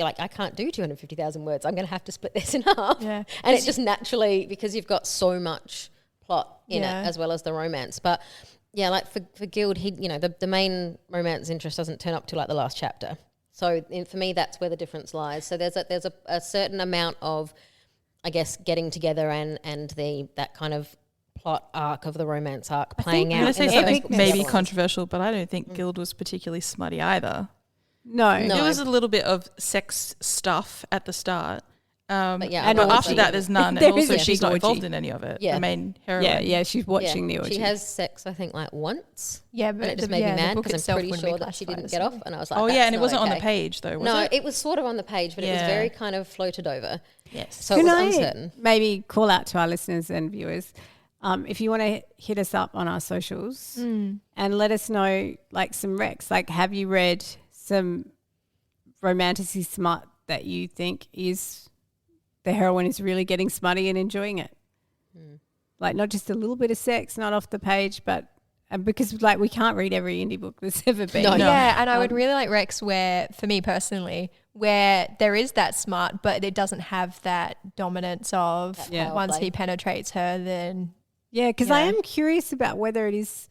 like, I can't do 250,000 words. I'm going to have to split this in half. Yeah. And it just naturally, because you've got so much plot in Yeah. it as well as the romance. But yeah, like for Guild, the main romance interest doesn't turn up till like the last chapter. So for me, that's where the difference lies. So there's a certain amount of, I guess, getting together and that kind of plot arc of the romance arc playing I'm out. going to say in the something first maybe ones. controversial, but I don't think Guild was particularly smutty either. No. No. There was a little bit of sex stuff at the start. But yeah, And but orgy. after that, there's none. There And is also, a she's big not orgy. involved in any of it. Yeah. The main heroine. Yeah, she's watching the orgy. She has sex, I think, like once. Yeah, And but it just made me the mad book because I'm itself pretty wouldn't be sure that she didn't classified get as off. And I was like, Oh, yeah, that's and it not wasn't on the okay. page, though, was No, it? it was sort of on the page, but it was Yeah. very kind of floated over. Yes. So it Can was I uncertain. maybe call out to our listeners and viewers, if you want to hit us up on our socials and let us know like some recs, like have you read some romantasy smut that you think is the heroine is really getting smutty and enjoying it? Like not just a little bit of sex, not off the page, but because like we can't read every indie book that's ever been. No. Yeah, and I would really like Rex where, for me personally, where there is that smart, but it doesn't have that dominance of Yeah. once power play. he penetrates her, then Yeah, because I Yeah. am curious about whether it is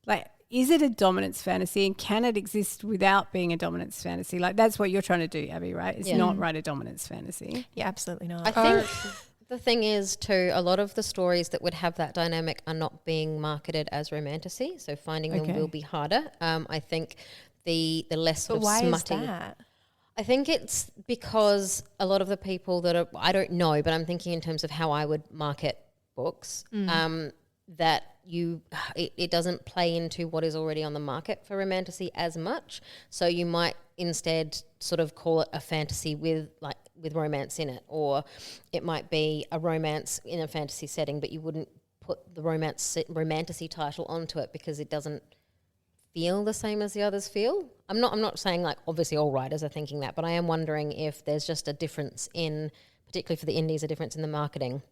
like, is it a dominance fantasy and can it exist without being a dominance fantasy? Like that's what you're trying to do, Abby, right? It's Yeah. not write a dominance fantasy. yeah, absolutely not. I think the thing is too, a lot of the stories that would have that dynamic are not being marketed as romantasy, so finding them Okay. will be harder. I think the less but sort of why is smutty. that? I think it's because a lot of the people that are, I don't know, but I'm thinking in terms of how I would market books, that it doesn't play into what is already on the market for romantasy as much. So you might instead sort of call it a fantasy with romance in it, or it might be a romance in a fantasy setting, but you wouldn't put the romantasy title onto it because it doesn't feel the same as the others feel. I'm not saying like obviously all writers are thinking that, but I am wondering if there's just a difference in, particularly for the indies, a difference in the marketing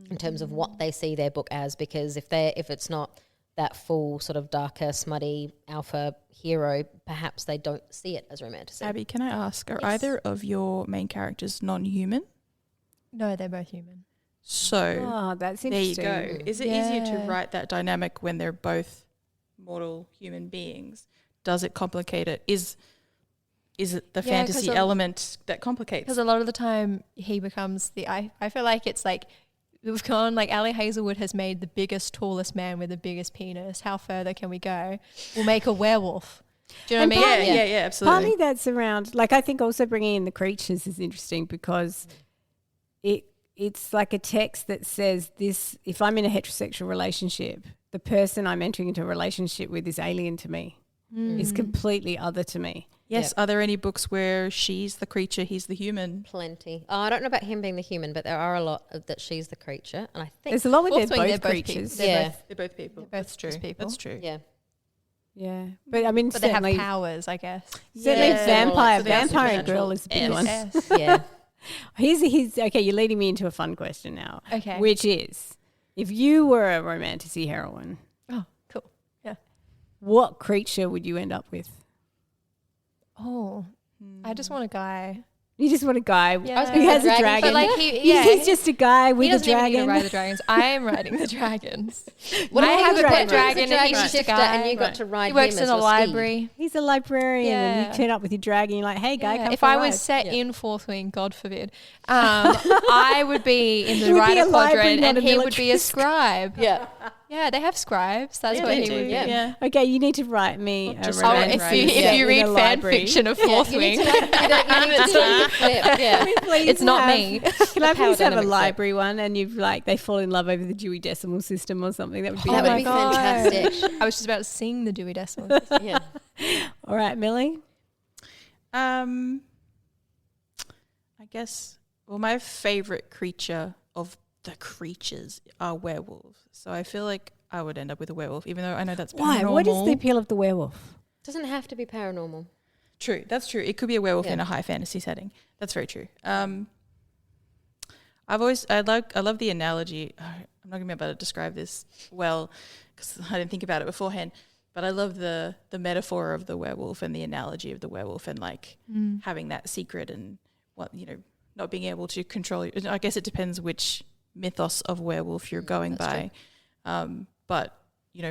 in terms of what they see their book as, because if it's not that full sort of darker, smutty alpha hero, perhaps they don't see it as romantasy. Abby, can I ask, are Yes. either of your main characters non-human? No, they're both human. So Oh, that's there you interesting. go. Is it easier to Yeah. write that dynamic when they're both mortal human beings? Does it complicate it? Is it the Yeah, 'cause fantasy element that complicates? Because a lot of the time he becomes I feel like it's like we've gone like Ali Hazelwood has made the biggest, tallest man with the biggest penis. How further can we go? We'll make a werewolf. Do you know And what I mean? Yeah, absolutely. Partly that's around, like I think also bringing in the creatures is interesting because it's like a text that says this, if I'm in a heterosexual relationship, the person I'm entering into a relationship with is alien to me, is completely other to me. Yes. Are there any books where she's the creature, he's the human? Plenty. Oh, I don't know about him being the human, but there are a lot of that she's the creature, and I think There's a lot where Fourth they're Wing, both they're both creatures. people. yeah, They're both people. They're both That's true. just people. That's true. yeah. Yeah. But I mean, But they have certainly, powers, I guess. certainly Yeah. vampire So they are and supernatural. girl is a big one. Yes. Yeah. Here's okay, you're leading me into a fun question now. Okay. Which is, if you were a romantasy heroine, Oh, cool. Yeah. what creature would you end up with? Oh, I just want a guy. You just want a guy Yeah. who has a dragon. But like He's just a guy with he a doesn't even need to dragon. ride the dragons. I am riding the dragons. What I if have he a was pet dragon and he's dragon just a shifter guy. and you got to ride He works him in as a your library. He's a librarian and Yeah. you turn up with your dragon. You're like, hey, guy, Yeah. come If for a I ride. was set in Fourth Wing, God forbid, I would be in the You would be rider a library, quadrant not and a he would be military a scribe. Yeah. Yeah, they have scribes. That's Yeah, what they he do, would be. yeah. Okay, you need to write me a just Oh, romance if Right. you, scene if you in read a fan library. fiction of Fourth You need Wing, to like, you need to like flip. Yeah. Please it's not have- me. Can I Power please have a dynamics, library one and you've like they fall in love over the Dewey Decimal System or something? That would be That would lovely. be fantastic. I was just about to sing the Dewey Decimal System. Yeah. All right, Millie. I guess, well, my favorite creature of the creatures are werewolves. So I feel like I would end up with a werewolf, even though I know that's Why? paranormal. What is the appeal of the werewolf? Doesn't have to be paranormal. True, that's true. It could be a werewolf Yeah. in a high fantasy setting. That's very true. I love the analogy. I'm not going to be able to describe this well because I didn't think about it beforehand. But I love the metaphor of the werewolf and the analogy of the werewolf and like having that secret and not being able to control. I guess it depends which mythos of werewolf you're going by. But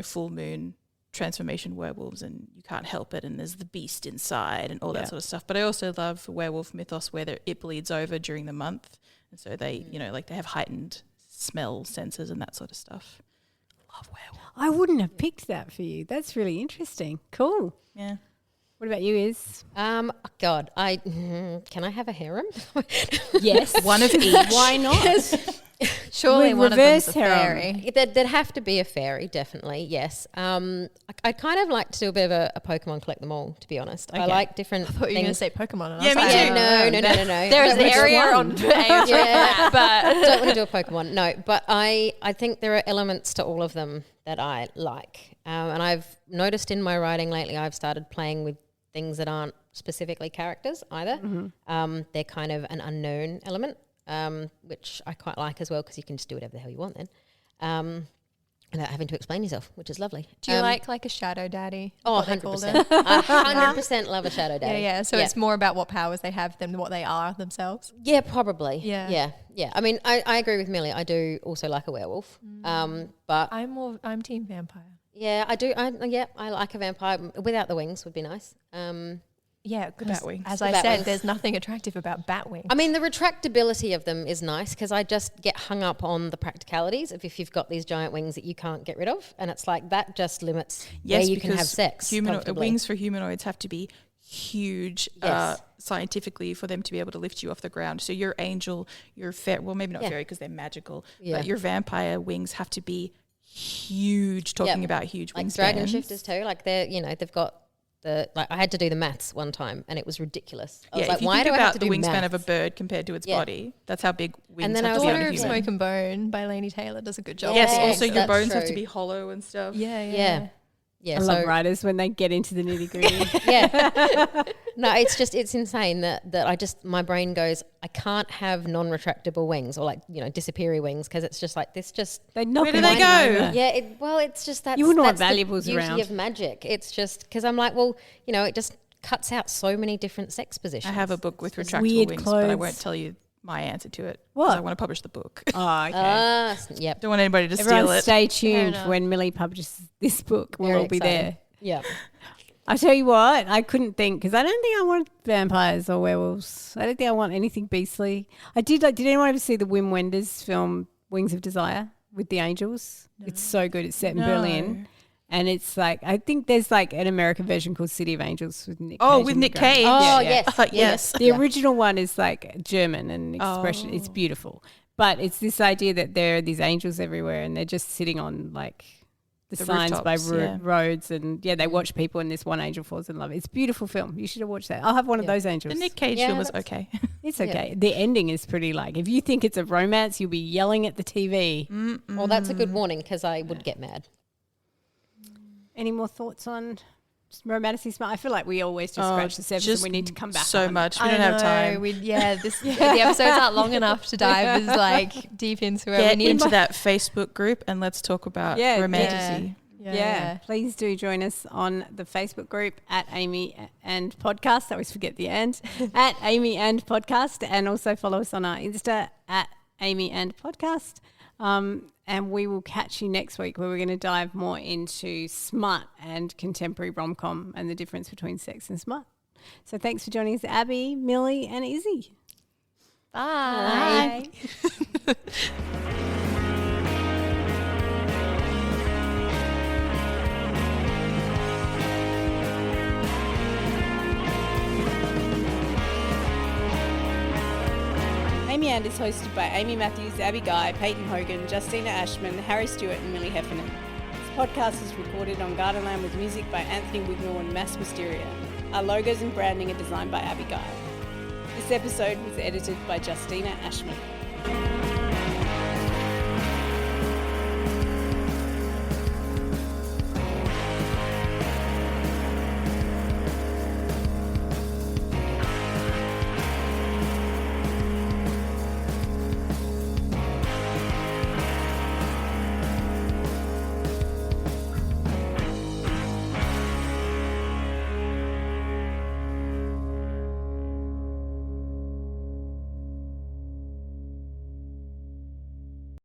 full moon transformation werewolves and you can't help it and there's the beast inside and all that sort of stuff. But I also love werewolf mythos where it bleeds over during the month. And so they, they have heightened smell senses and that sort of stuff. Love werewolf. I wouldn't have picked that for you. That's really interesting. Cool. Yeah. What about you, Iz? God, can I have a harem? Yes. One of each. Why not? Surely With one of them's a reverse harem. fairy. There'd have to be a fairy, definitely, yes. I kind of like to do a bit of a Pokemon collect them all, to be honest. I like different I thought you were going to things. say Pokemon. And Yeah, I was me like, too. No. There is But an which area one? on AF Yeah. but Don't want to do a Pokemon, no. But I think there are elements to all of them that I like. And I've noticed in my writing lately, I've started playing with things that aren't specifically characters either. Mm-hmm. They're kind of an unknown element, which I quite like as well because you can just do whatever the hell you want then. Without having to explain yourself, which is lovely. do you like a shadow daddy? Oh, What they call 100%. them? 100% love a shadow daddy. Yeah. So it's more about what powers they have than what they are themselves. Yeah, probably. Yeah. Yeah. I mean, I agree with Millie. I do also like a werewolf. But I'm team vampire. yeah, I do. I like a vampire without the wings would be nice. Yeah, The bat wings. as The I bat said, wings. there's nothing attractive about bat wings. I mean, the retractability of them is nice because I just get hung up on the practicalities of if you've got these giant wings that you can't get rid of, and it's like that just limits where you can have sex. comfortably. Wings for humanoids have to be huge Yes. scientifically for them to be able to lift you off the ground. So your angel, your well, maybe not Yeah. fairy because they're magical, Yeah. but your vampire wings have to be huge. Talking about huge like wingspans. dragon shifters too. Like they've got I had to do the maths one time and it was ridiculous. I was like, if you why think do I about have to the do wingspan maths? of a bird compared to its Yeah. body, that's how big wings And then have I to was be on Daughter a of human. Smoke and Bone by Laini Taylor does a good job. Yes, Yeah, also your that's bones have true. to be hollow and stuff. Yeah. Yeah, I love writers when they get into the nitty gritty. yeah. No, it's insane that my brain goes, I can't have non-retractable wings or disappearing wings because it's just like this just. They knock Where do it they right go? over. Yeah, it's just that. You wouldn't want that's the valuables beauty around. of magic. It's just because I'm like, well, it just cuts out so many different sex positions. I have a book with It's retractable weird wings, but I clothes. won't tell you my answer to it. 'Cause What? I want to publish the book. Oh, okay. Yep. Don't want anybody to steal Everyone it. stay tuned enough. when Millie publishes this book. We'll Very all be exciting. there. Yep. I tell you what, I couldn't think because I don't think I want vampires or werewolves. I don't think I want anything beastly. I did. Did anyone ever see the Wim Wenders film Wings of Desire with the angels? No. It's so good. It's set in Berlin, and it's like I think there's like an American version called City of Angels with Nick. Oh, Cage with and Nick the Grant. Cage. Oh, Yeah. yes. I thought yes. The original one is like German and expression. It's beautiful, but it's this idea that there are these angels everywhere and they're just sitting on like the signs by rooftops, roads and they watch people and this one angel falls in love. It's a beautiful film. You should have watched that. I'll have one of those angels. The Nick Cage Yeah, film was that's- okay. It's okay. The ending is pretty like if you think it's a romance, you'll be yelling at the TV. Well, that's a good warning because I would get mad. Any more thoughts on romantically smart. I feel like we always just scratch the surface and we need to come back so on. much. We don't have time. The episodes aren't long enough to dive as deep into it. Get into that Facebook group and let's talk about romanticy. Yeah, please do join us on the Facebook group at Amy and Podcast. I always forget the end. At Amy and Podcast, and also follow us on our Insta at Amy and Podcast. And we will catch you next week where we're going to dive more into smut and contemporary rom-com and the difference between sex and smut. So thanks for joining us, Abby, Millie and Izzie. Bye. Bye. Amy And is hosted by Amy Matthews, Abby Guy, Peyton Hogan, Justina Ashman, Harry Stewart and Millie Heffernan. This podcast is recorded on Gardenland with music by Anthony Wignall and Mass Mysteria. Our logos and branding are designed by Abby Guy. This episode was edited by Justina Ashman.